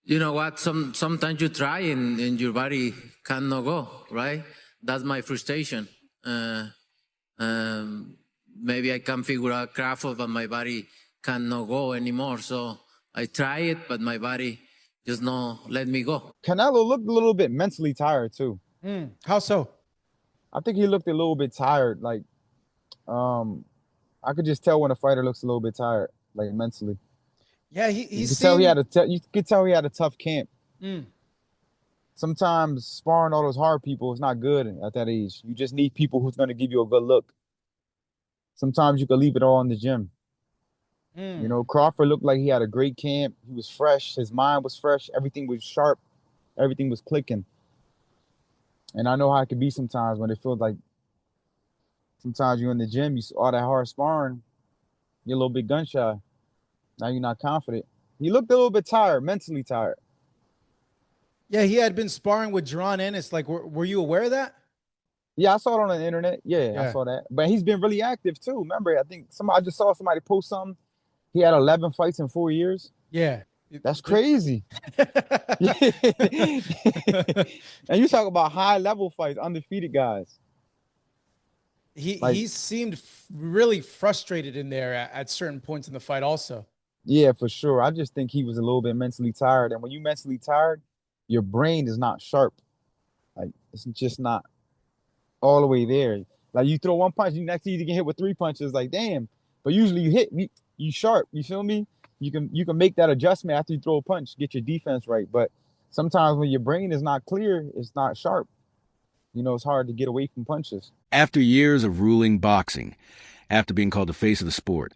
You know what? Sometimes you try and your body cannot go, right? That's my frustration. Maybe I can figure out Crawford, but my body cannot go anymore. So I try it, but my body just not let me go. Canelo looked a little bit mentally tired too. How so? I think he looked a little bit tired. Like, I could just tell when a fighter looks a little bit tired, like mentally. Yeah, You could tell he had a tough camp. Sometimes sparring all those hard people is not good at that age. You just need people who's going to give you a good look. Sometimes you could leave it all in the gym. You know, Crawford looked like he had a great camp. He was fresh. His mind was fresh. Everything was sharp. Everything was clicking. And I know how it can be sometimes when it feels like sometimes you're in the gym, you all that hard sparring, you're a little bit gun shy. Now you're not confident. He looked a little bit tired, mentally tired. Yeah, he had been sparring with Jaron Ennis. Like, were you aware of that? Yeah, I saw it on the internet. Yeah, I saw that. But he's been really active too. Remember, I think I just saw somebody post something. He had 11 fights in 4 years. Yeah. That's crazy. And you talk about high-level fights, undefeated guys. He seemed really frustrated in there at certain points in the fight also. Yeah, for sure. I just think he was a little bit mentally tired. And when you're mentally tired, your brain is not sharp. Like, it's just not all the way there. Like, you throw one punch, you next thing you get hit with 3 punches. Like, damn. But usually you hit, you sharp. You feel me? You can make that adjustment after you throw a punch, get your defense right. But sometimes when your brain is not clear, it's not sharp. You know, it's hard to get away from punches. After years of ruling boxing, after being called the face of the sport,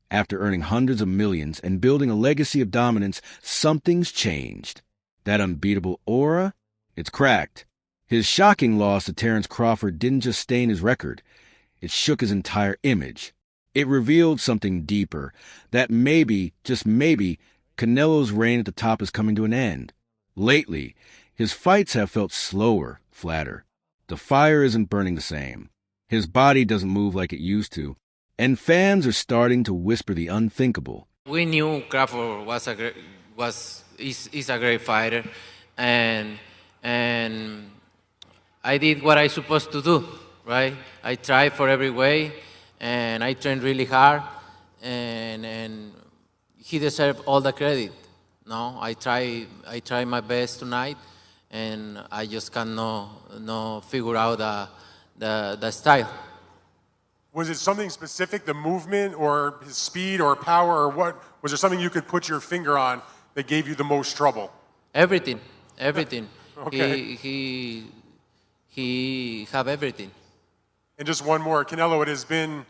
after earning hundreds of millions and building a legacy of dominance, something's changed. That unbeatable aura, it's cracked. His shocking loss to Terence Crawford didn't just stain his record. It shook his entire image. It revealed something deeper, that maybe, just maybe, Canelo's reign at the top is coming to an end. Lately, his fights have felt slower, flatter. The fire isn't burning the same. His body doesn't move like it used to. And fans are starting to whisper the unthinkable. We knew Crawford is a great fighter, and I did what I supposed to do, right? I tried for every way, and I trained really hard, and he deserved all the credit. No, I try my best tonight, and I just cannot figure out the style. Was it something specific, the movement or his speed or power, or what? Was there something you could put your finger on that gave you the most trouble? Everything. Okay. He have everything. And just one more, Canelo, it has been,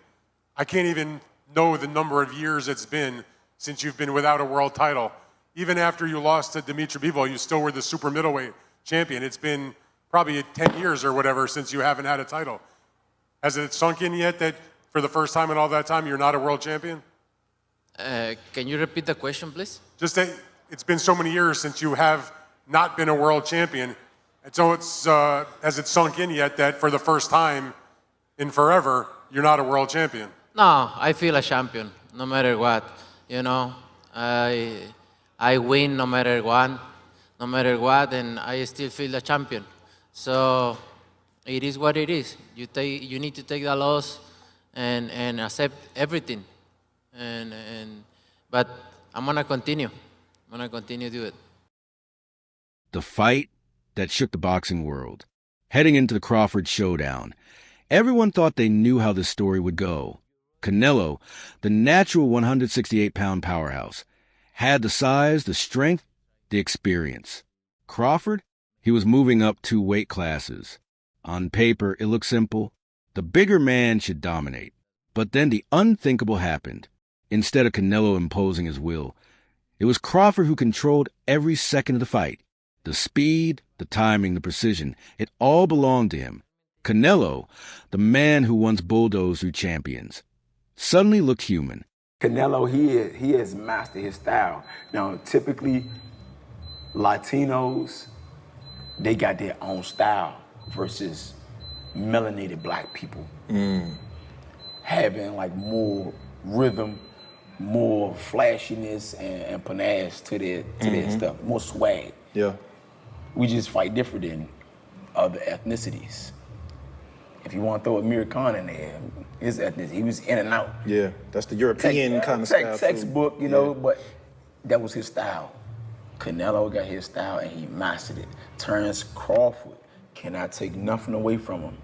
I can't even know the number of years it's been since you've been without a world title. Even after you lost to Dimitri Bivol, you still were the super middleweight champion. It's been probably 10 years or whatever since you haven't had a title. Has it sunk in yet that for the first time in all that time, you're not a world champion? Can you repeat the question, please? Just that it's been so many years since you have not been a world champion. And so has it sunk in yet that for the first time in forever, you're not a world champion? No, I feel a champion, no matter what. You know, I win no matter what, and I still feel a champion. So it is what it is. You need to take the loss and accept everything. But I'm gonna continue. I'm gonna continue to do it. The fight that shook the boxing world. Heading into the Crawford showdown, everyone thought they knew how this story would go. Canelo, the natural 168-pound powerhouse, had the size, the strength, the experience. Crawford, he was moving up 2 weight classes. On paper, it looked simple. The bigger man should dominate. But then the unthinkable happened. Instead of Canelo imposing his will, it was Crawford who controlled every second of the fight. The speed, the timing, the precision, it all belonged to him. Canelo, the man who once bulldozed through champions, suddenly looked human. Canelo, he has mastered his style. Now, typically, Latinos, they got their own style versus melanated black people. Having like more rhythm, more flashiness and panache to their stuff, more swag. Yeah. We just fight different than other ethnicities. If you want to throw Amir Khan in there, his ethnicity, he was in and out. Yeah, that's the European kind of style. Textbook, you know, but that was his style. Canelo got his style and he mastered it. Terrence Crawford cannot take nothing away from him.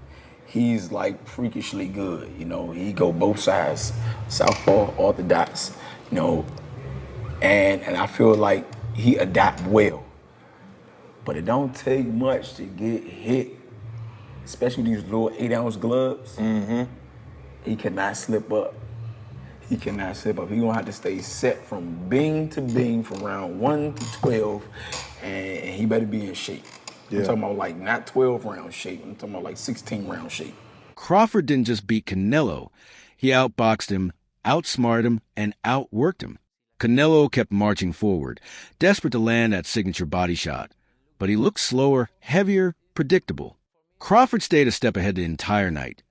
He's like freakishly good, you know. He go both sides, southpaw, orthodox, you know. And I feel like he adapt well. But it don't take much to get hit, especially these little 8-ounce gloves. He cannot slip up. He cannot slip up. He gonna have to stay set from bing to bing from round 1 to 12, and he better be in shape. I'm talking about like not 12-round shape. I'm talking about like 16-round shape. Crawford didn't just beat Canelo. He outboxed him, outsmarted him, and outworked him. Canelo kept marching forward, desperate to land that signature body shot. But he looked slower, heavier, predictable. Crawford stayed a step ahead the entire night,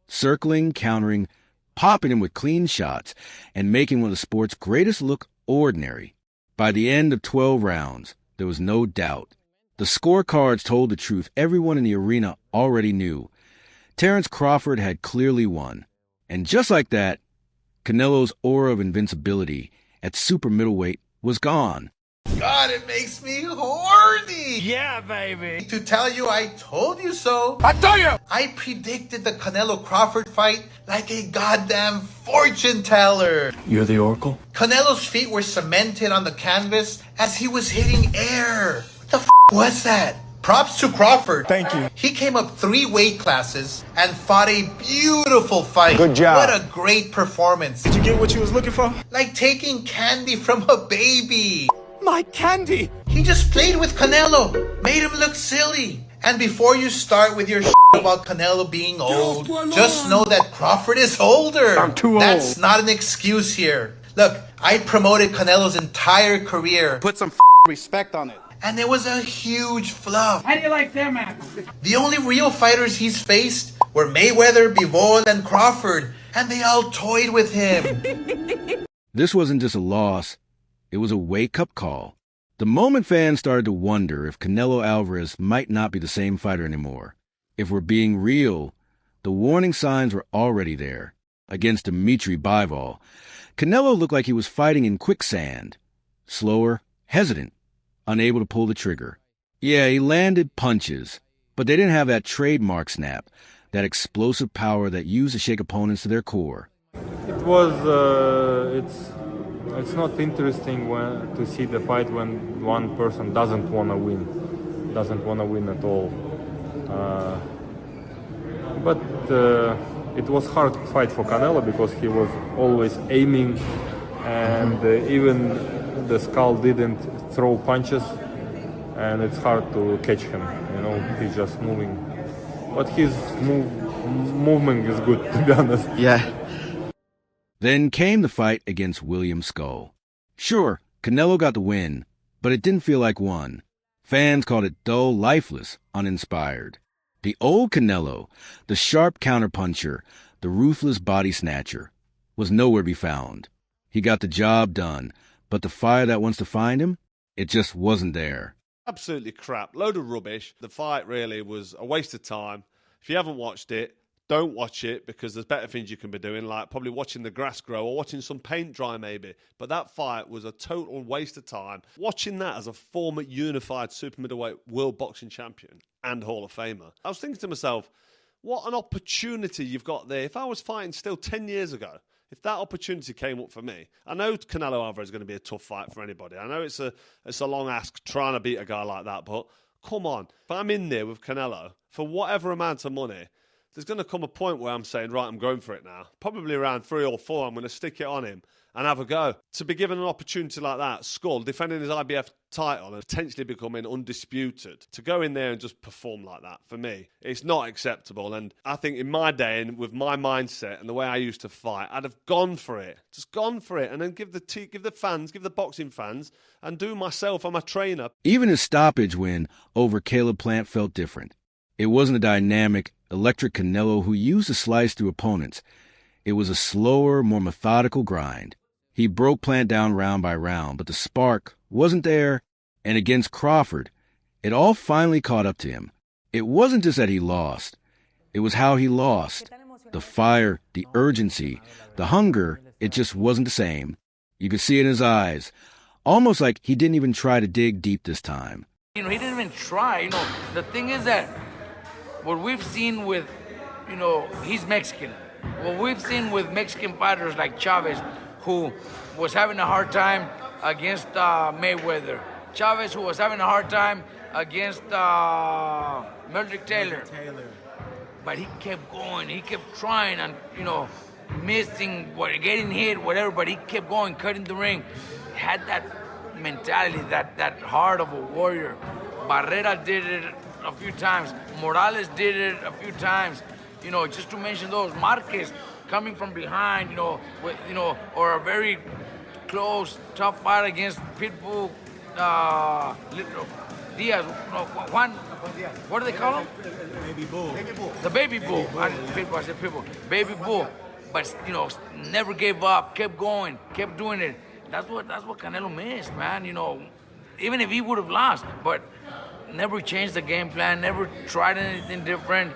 circling, countering, popping him with clean shots, and making one of the sport's greatest look ordinary. By the end of 12 rounds, there was no doubt. The scorecards told the truth everyone in the arena already knew. Terrence Crawford had clearly won. And just like that, Canelo's aura of invincibility at super middleweight was gone. God, it makes me horny. Yeah, baby. To tell you I told you so. I told you. I predicted the Canelo Crawford fight like a goddamn fortune teller. You're the Oracle? Canelo's feet were cemented on the canvas as he was hitting air. What the was that? Props to Crawford. Thank you. He came up 3 weight classes and fought a beautiful fight. Good job. What a great performance. Did you get what you was looking for? Like taking candy from a baby. My candy. He just played with Canelo, made him look silly. And before you start with your about Canelo being old, just know that Crawford is older. I'm too old. That's not an excuse here. Look, I promoted Canelo's entire career. Put some respect on it. And there was a huge fluff. How do you like them apples? The only real fighters he's faced were Mayweather, Bivol, and Crawford. And they all toyed with him. This wasn't just a loss. It was a wake-up call. The moment fans started to wonder if Canelo Alvarez might not be the same fighter anymore. If we're being real, the warning signs were already there. Against Dimitri Bivol, Canelo looked like he was fighting in quicksand. Slower, hesitant, unable to pull the trigger. Yeah, he landed punches, but they didn't have that trademark snap, that explosive power that used to shake opponents to their core. It was, it's not interesting to see the fight when one person doesn't want to win at all. But it was hard fight for Canelo because he was always aiming, and even the skull didn't throw punches, and it's hard to catch him. You know, he's just moving, but his movement is good, to be honest. Yeah. Then came the fight against William Skull. Sure, Canelo got the win, but it didn't feel like one. Fans called it dull, lifeless, uninspired. The old Canelo, the sharp counterpuncher, the ruthless body snatcher, was nowhere to be found. He got the job done, but the fire that wants to find him, it just wasn't there. Absolutely crap. Load of rubbish. The fight really was a waste of time. If you haven't watched it, don't watch it, because there's better things you can be doing, like probably watching the grass grow or watching some paint dry maybe. But that fight was a total waste of time. Watching that as a former unified super middleweight world boxing champion and Hall of Famer, I was thinking to myself, what an opportunity you've got there. If I was fighting still 10 years ago, if that opportunity came up for me, I know Canelo Alvarez is going to be a tough fight for anybody. I know it's a long ask trying to beat a guy like that, but come on. If I'm in there with Canelo for whatever amount of money, there's going to come a point where I'm saying, right, I'm going for it now. Probably around 3 or 4, I'm going to stick it on him and have a go. To be given an opportunity like that, Skull, defending his IBF title and potentially becoming undisputed, to go in there and just perform like that, for me, it's not acceptable. And I think in my day and with my mindset and the way I used to fight, I'd have gone for it. Just gone for it, and then give the fans, give the boxing fans, and do myself and my trainer. Even his stoppage win over Caleb Plant felt different. It wasn't a dynamic, electric Canelo who used to slice through opponents. It was a slower, more methodical grind. He broke Plant down round by round, but the spark wasn't there, and against Crawford, it all finally caught up to him. It wasn't just that he lost. It was how he lost. The fire, the urgency, the hunger, it just wasn't the same. You could see it in his eyes, almost like he didn't even try to dig deep this time. He didn't even try. The thing is that what we've seen with, he's Mexican. What we've seen with Mexican fighters like Chavez, who was having a hard time against Mayweather. Chavez, who was having a hard time against Meldrick Taylor. But he kept going. He kept trying and, missing, getting hit, whatever, but he kept going, cutting the ring. He had that mentality, that heart of a warrior. Barrera did it a few times. Morales did it a few times. Just to mention those. Marquez coming from behind, or a very close, tough fight against Pitbull, Diaz, Juan, what do they call him? Baby Bull. The Baby Bull. I said Pitbull. Baby Bull. But, never gave up, kept going, kept doing it. That's what Canelo missed, man. Even if he would have lost, but never changed the game plan, never tried anything different.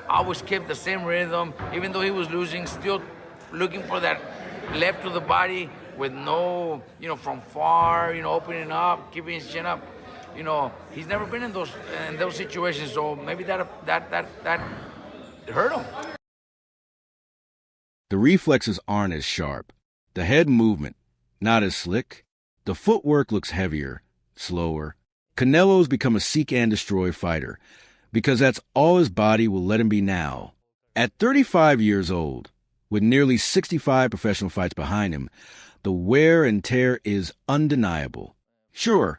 Always kept the same rhythm, even though he was losing, still looking for that left to the body with no, from far, opening up, keeping his chin up. He's never been in those situations, so maybe that hurt him. The reflexes aren't as sharp. The head movement, not as slick. The footwork looks heavier, slower. Canelo's become a seek and destroy fighter because that's all his body will let him be now. At 35 years old, with nearly 65 professional fights behind him, the wear and tear is undeniable. Sure,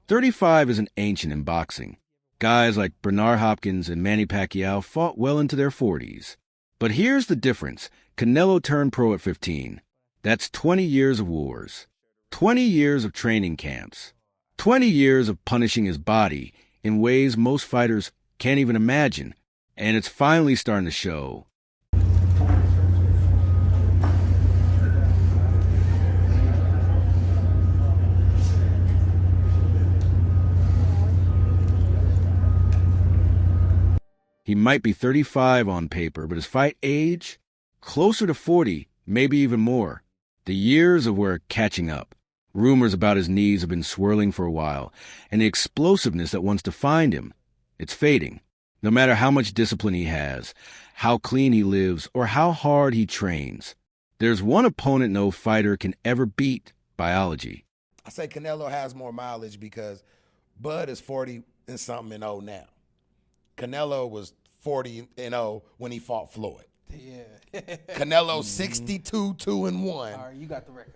35 isn't ancient in boxing. Guys like Bernard Hopkins and Manny Pacquiao fought well into their 40s. But here's the difference. Canelo turned pro at 15. That's 20 years of wars, 20 years of training camps, 20 years of punishing his body in ways most fighters can't even imagine. And it's finally starting to show. He might be 35 on paper, but his fight age, closer to 40, maybe even more. The years of wear catching up. Rumors about his knees have been swirling for a while, and the explosiveness that once defined him, it's fading. No matter how much discipline he has, how clean he lives, or how hard he trains, there's one opponent no fighter can ever beat: biology. I say Canelo has more mileage because Bud is 40 and something and old now. Canelo was 40 and 0 when he fought Floyd. Yeah. Canelo 62, 2-1. All right, you got the record.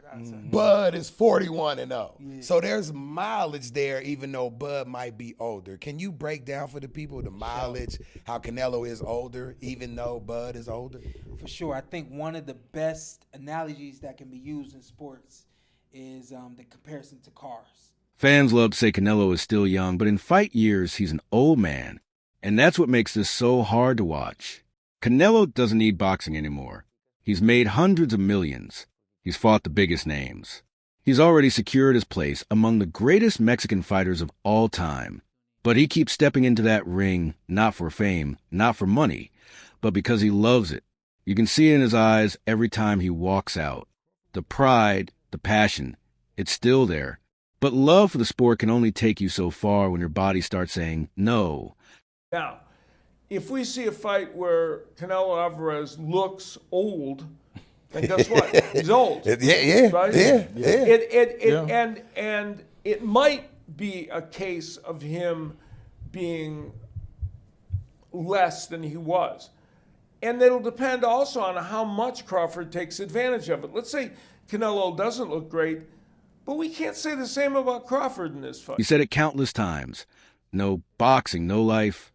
Bud is 41 and 0. Yeah. So there's mileage there, even though Bud might be older. Can you break down for the people the mileage, how Canelo is older, even though Bud is older? For sure. I think one of the best analogies that can be used in sports is the comparison to cars. Fans love to say Canelo is still young, but in fight years, he's an old man. And that's what makes this so hard to watch. Canelo doesn't need boxing anymore. He's made hundreds of millions. He's fought the biggest names. He's already secured his place among the greatest Mexican fighters of all time. But he keeps stepping into that ring, not for fame, not for money, but because he loves it. You can see it in his eyes every time he walks out. The pride, the passion, it's still there. But love for the sport can only take you so far when your body starts saying no. Now, if we see a fight where Canelo Alvarez looks old, then guess what? He's old. Right? And it might be a case of him being less than he was. And it'll depend also on how much Crawford takes advantage of it. Let's say Canelo doesn't look great, but we can't say the same about Crawford in this fight. He said it countless times. No boxing, no life.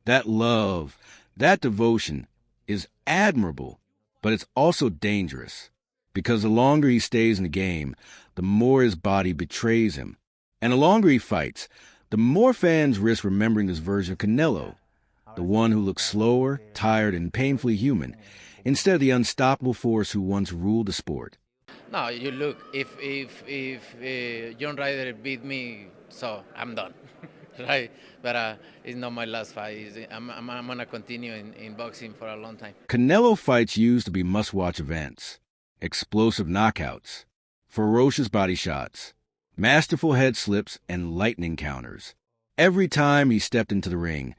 That love, that devotion is admirable, but it's also dangerous. Because the longer he stays in the game, the more his body betrays him. And the longer he fights, the more fans risk remembering this version of Canelo, the one who looks slower, tired, and painfully human, instead of the unstoppable force who once ruled the sport. No, you look. If John Ryder beat me, so I'm done, right? But it's not my last fight. I'm gonna continue in boxing for a long time. Canelo fights used to be must-watch events. Explosive knockouts, ferocious body shots, masterful head slips, and lightning counters. Every time he stepped into the ring,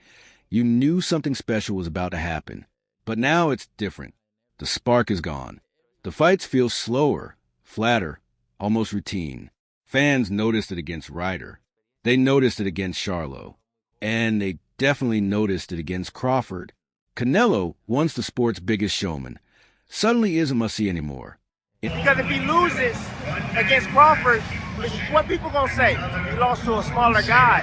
you knew something special was about to happen. But now it's different. The spark is gone. The fights feel slower, flatter, almost routine. Fans noticed it against Ryder. They noticed it against Charlo. And they definitely noticed it against Crawford. Canelo, once the sport's biggest showman, suddenly isn't must-see anymore. Because if he loses against Crawford, what people gonna say? He lost to a smaller guy.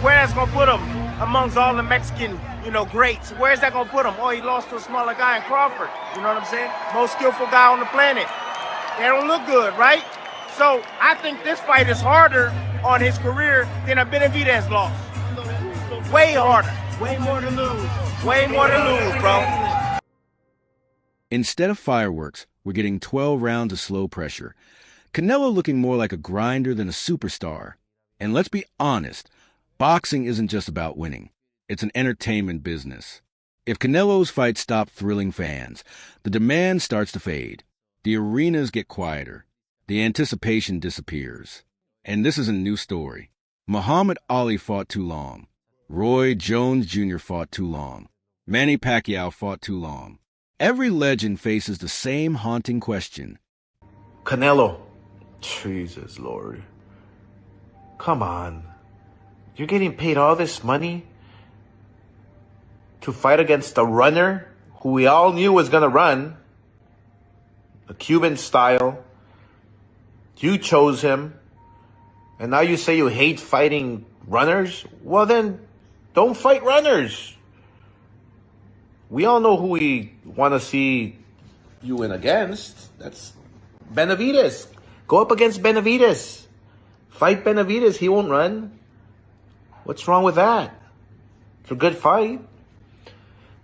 Where that's gonna put him amongst all the Mexican, greats? Where's that gonna put him? Oh, he lost to a smaller guy in Crawford. You know what I'm saying? Most skillful guy on the planet. They don't look good, right? So I think this fight is harder on his career than a Benavidez loss. Way harder. Way more to lose. Way more to lose, bro. Instead of fireworks, we're getting 12 rounds of slow pressure. Canelo looking more like a grinder than a superstar. And let's be honest, boxing isn't just about winning. It's an entertainment business. If Canelo's fights stop thrilling fans, the demand starts to fade. The arenas get quieter. The anticipation disappears. And this is a new story. Muhammad Ali fought too long. Roy Jones Jr. fought too long. Manny Pacquiao fought too long. Every legend faces the same haunting question. Canelo, Jesus Lord, come on. You're getting paid all this money to fight against a runner who we all knew was going to run, a Cuban style. You chose him, and now you say you hate fighting runners? Well then, don't fight runners. We all know who we want to see you win against. That's Benavidez. Go up against Benavidez. Fight Benavidez. He won't run. What's wrong with that? It's a good fight.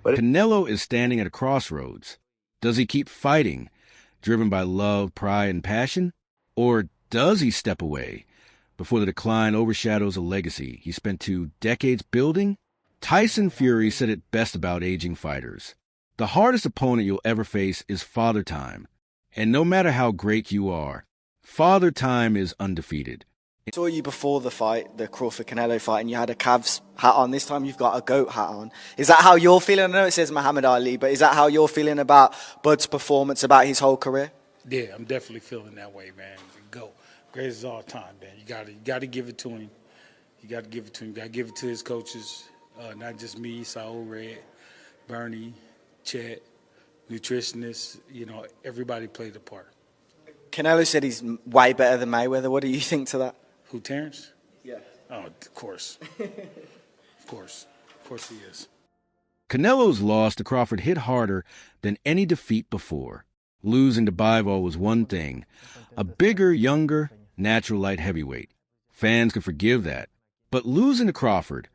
But Canelo is standing at a crossroads. Does he keep fighting, driven by love, pride, and passion? Or does he step away before the decline overshadows a legacy he spent 2 decades building? Tyson Fury said it best about aging fighters. The hardest opponent you'll ever face is Father Time. And no matter how great you are, Father Time is undefeated. I saw you before the fight, the Crawford-Canelo fight, and you had a Cavs hat on. This time you've got a GOAT hat on. Is that how you're feeling? I know it says Muhammad Ali, but is that how you're feeling about Bud's performance, about his whole career? Yeah, I'm definitely feeling that way, man. GOAT. Greatest of all time, man. You got to give it to him. You got to give it to him. You got to give it to his coaches. Not just me, Saul Red, Bernie, Chet, nutritionists, everybody played a part. Canelo said he's way better than Mayweather. What do you think to that? Who, Terrence? Yeah. Oh, of course. Of course. Of course he is. Canelo's loss to Crawford hit harder than any defeat before. Losing to Bivol was one thing. A bigger, younger, natural light heavyweight. Fans could forgive that. But losing to Crawford,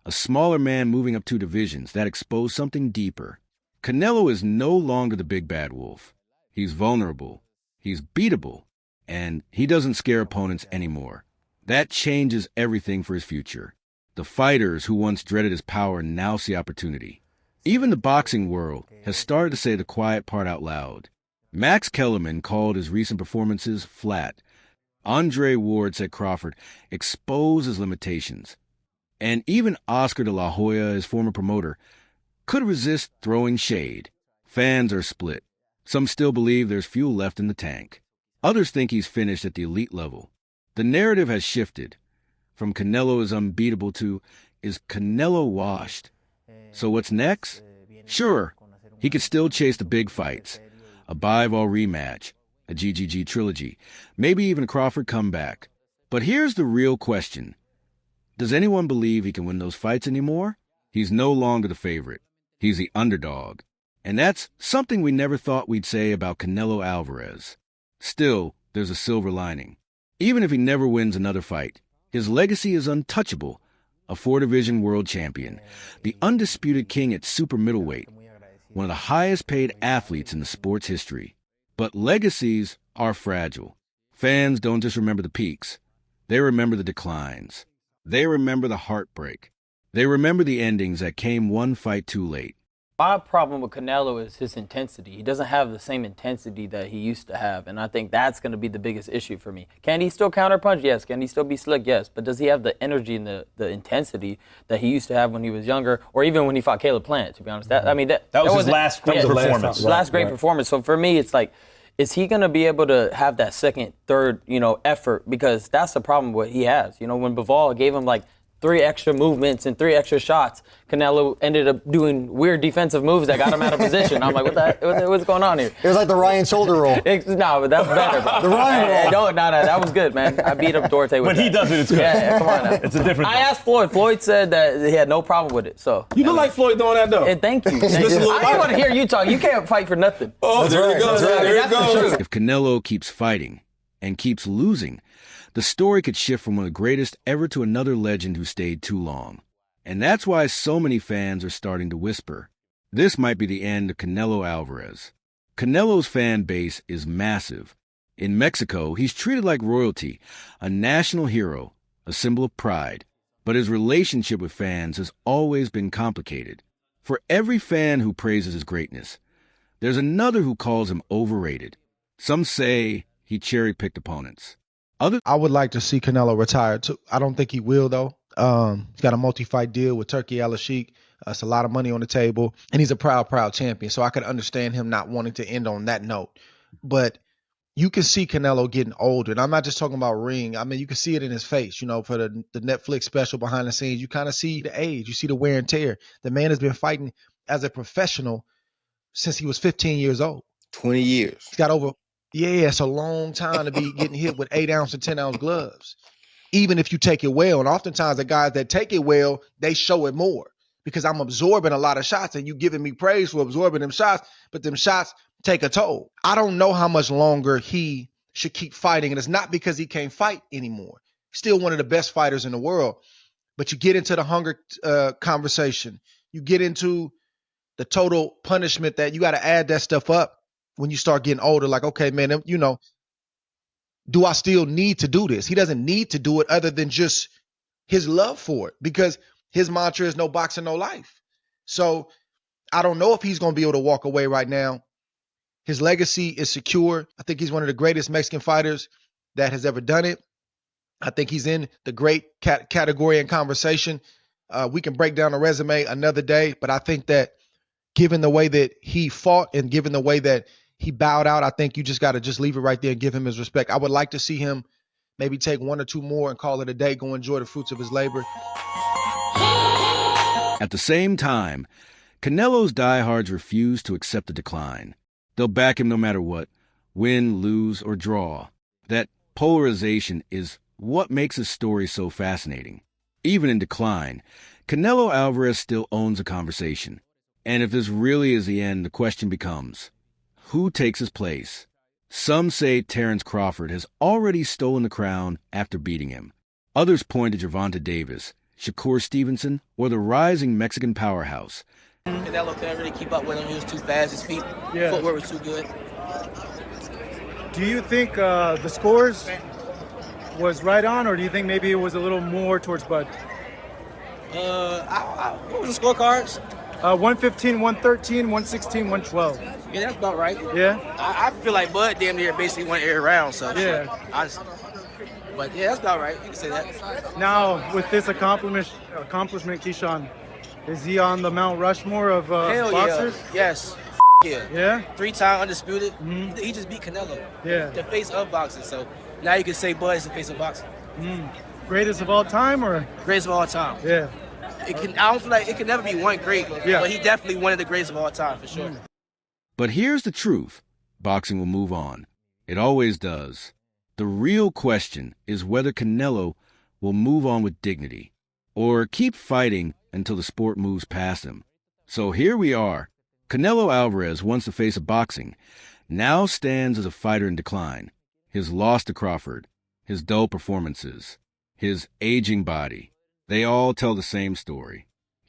a smaller man moving up 2 divisions, that exposed something deeper. Canelo is no longer the big bad wolf. He's vulnerable. He's beatable. And he doesn't scare opponents anymore. That changes everything for his future. The fighters who once dreaded his power now see opportunity. Even the boxing world has started to say the quiet part out loud. Max Kellerman called his recent performances flat. Andre Ward said Crawford exposed his limitations. And even Oscar de la Hoya, his former promoter, could resist throwing shade. Fans are split. Some still believe there's fuel left in the tank. Others think he's finished at the elite level. The narrative has shifted. From Canelo is unbeatable to, is Canelo washed? So what's next? Sure, he could still chase the big fights. A Bivol rematch, a GGG trilogy, maybe even a Crawford comeback. But here's the real question. Does anyone believe he can win those fights anymore? He's no longer the favorite. He's the underdog. And that's something we never thought we'd say about Canelo Alvarez. Still, there's a silver lining. Even if he never wins another fight, his legacy is untouchable. A 4-division world champion, the undisputed king at super middleweight, one of the highest paid athletes in the sport's history. But legacies are fragile. Fans don't just remember the peaks. They remember the declines. They remember the heartbreak. They remember the endings that came one fight too late. My problem with Canelo is his intensity. He doesn't have the same intensity that he used to have, and I think that's going to be the biggest issue for me. Can he still counterpunch? Yes. Can he still be slick? Yes. But does he have the energy and the intensity that he used to have when he was younger, or even when he fought Caleb Plant, to be honest? That was his last performance. Last great performance. So for me, it's like, is he going to be able to have that second, third, effort? Because that's the problem what he has. When Bivol gave him like 3 extra movements and 3 extra shots, Canelo ended up doing weird defensive moves that got him out of position. I'm like, what's going on here? It was like the Ryan shoulder roll. No, but that's better. The Ryan roll. No, that was good, man. I beat up Duarte with When that. he does it, it's good. Yeah, come on now. It's a different I thing. asked Floyd. Floyd said that he had no problem with it. So You look like Floyd doing that, though. thank you. I didn't want to hear you talk. You can't fight for nothing. Oh, there it goes. There it goes. If Canelo keeps fighting and keeps losing, the story could shift from one of the greatest ever to another legend who stayed too long. And that's why so many fans are starting to whisper, this might be the end of Canelo Alvarez. Canelo's fan base is massive. In Mexico, he's treated like royalty, a national hero, a symbol of pride. But his relationship with fans has always been complicated. For every fan who praises his greatness, there's another who calls him overrated. Some say he cherry-picked opponents. I would like to see Canelo retire too. I don't think he will though. He's got a multi-fight deal with Turkey Al-Sheikh. It's a lot of money on the table, and he's a proud champion. So I could understand him not wanting to end on that note. But you can see Canelo getting older, and I'm not just talking about ring. I mean, you can see it in his face. For the Netflix special behind the scenes, you kind of see the age, you see the wear and tear. The man has been fighting as a professional since he was 15 years old. 20 years. He's got over. Yeah, it's a long time to be getting hit with 8-ounce and 10-ounce gloves, even if you take it well. And oftentimes the guys that take it well, they show it more because I'm absorbing a lot of shots and you giving me praise for absorbing them shots, but them shots take a toll. I don't know how much longer he should keep fighting, and it's not because he can't fight anymore. Still one of the best fighters in the world, but you get into the hunger conversation. You get into the total punishment that you got to add that stuff up. When you start getting older, like, okay, man, do I still need to do this? He doesn't need to do it other than just his love for it, because his mantra is no boxing, no life. So I don't know if he's going to be able to walk away right now. His legacy is secure. I think he's one of the greatest Mexican fighters that has ever done it. I think he's in the great category and conversation. We can break down the resume another day, but I think that given the way that he fought and given the way that he bowed out, I think you just got to just leave it right there and give him his respect. I would like to see him maybe take 1 or 2 more and call it a day, go enjoy the fruits of his labor. At the same time, Canelo's diehards refuse to accept the decline. They'll back him no matter what, win, lose, or draw. That polarization is what makes his story so fascinating. Even in decline, Canelo Alvarez still owns a conversation. And if this really is the end, the question becomes, who takes his place? Some say Terrence Crawford has already stolen the crown after beating him. Others point to Gervonta Davis, Shakur Stevenson, or the rising Mexican powerhouse. Canelo couldn't really keep up with him. He was too fast. His feet, footwork was too good. Do you think the scores was right on, or do you think maybe it was a little more towards Bud? What was the scorecards? 115, 113, 116, 112. Yeah, that's about right. Yeah? I feel like Bud damn near basically won every round, so. Yeah. But yeah, that's about right. You can say that. Now, with this accomplishment, Keyshawn, is he on the Mount Rushmore of Hell boxers? yeah. Yes. Yeah. Yeah? 3-time undisputed. Mm-hmm. He just beat Canelo. Yeah. The face of boxing. So now you can say Bud is the face of boxing. Greatest of all time, or? Greatest of all time. Yeah. I don't feel like it can never be one great, but he definitely one of the greatest of all time, for sure. But here's the truth. Boxing will move on. It always does. The real question is whether Canelo will move on with dignity or keep fighting until the sport moves past him. So here we are. Canelo Alvarez, once the face of boxing, now stands as a fighter in decline. His loss to Crawford, his dull performances, his aging body, they all tell the same story.